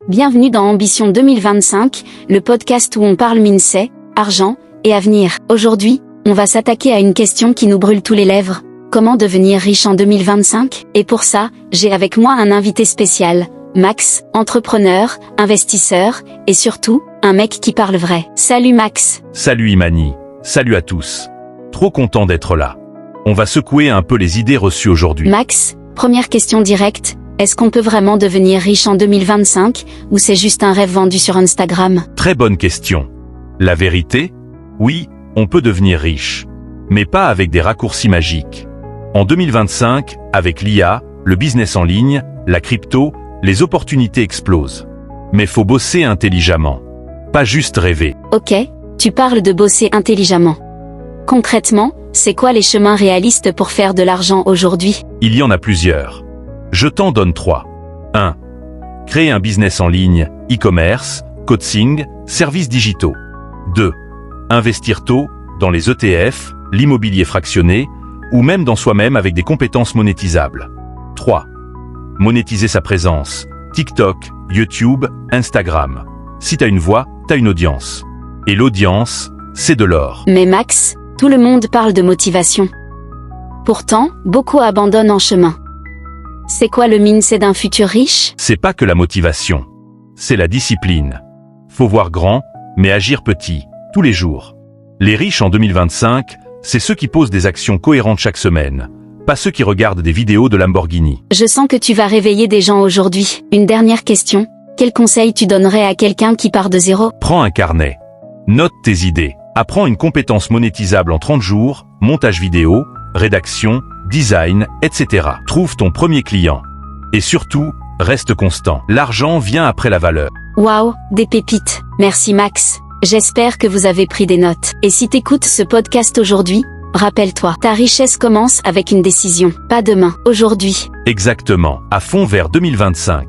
Bienvenue dans Ambition 2025, le podcast où on parle mindset, argent et avenir. Aujourd'hui, on va s'attaquer à une question qui nous brûle tous les lèvres. Comment devenir riche en 2025? Et pour ça, j'ai avec moi un invité spécial, Max, entrepreneur, investisseur, et surtout, un mec qui parle vrai. Salut Max. Salut Imani, salut à tous. Trop content d'être là. On va secouer un peu les idées reçues aujourd'hui. Max, première question directe. Est-ce qu'on peut vraiment devenir riche en 2025, ou c'est juste un rêve vendu sur Instagram? Très bonne question. La vérité? Oui, on peut devenir riche. Mais pas avec des raccourcis magiques. En 2025, avec l'IA, le business en ligne, la crypto, les opportunités explosent. Mais faut bosser intelligemment. Pas juste rêver. Ok, tu parles de bosser intelligemment. Concrètement, c'est quoi les chemins réalistes pour faire de l'argent aujourd'hui? Il y en a plusieurs. Je t'en donne 3. 1. Créer un business en ligne, e-commerce, coaching, services digitaux. 2. Investir tôt, dans les ETF, l'immobilier fractionné, ou même dans soi-même avec des compétences monétisables. 3. Monétiser sa présence. TikTok, YouTube, Instagram. Si t'as une voix, t'as une audience. Et l'audience, c'est de l'or. Mais Max, tout le monde parle de motivation. Pourtant, beaucoup abandonnent en chemin. C'est quoi le mindset d'un futur riche? C'est pas que la motivation. C'est la discipline. Faut voir grand, mais agir petit, tous les jours. Les riches en 2025, c'est ceux qui posent des actions cohérentes chaque semaine, pas ceux qui regardent des vidéos de Lamborghini. Je sens que tu vas réveiller des gens aujourd'hui. Une dernière question. Quel conseil tu donnerais à quelqu'un qui part de zéro? Prends un carnet. Note tes idées. Apprends une compétence monétisable en 30 jours, montage vidéo, rédaction, design, etc. Trouve ton premier client. Et surtout, reste constant. L'argent vient après la valeur. Waouh, des pépites. Merci Max. J'espère que vous avez pris des notes. Et si t'écoutes ce podcast aujourd'hui, rappelle-toi, ta richesse commence avec une décision. Pas demain, aujourd'hui. Exactement. À fond vers 2025.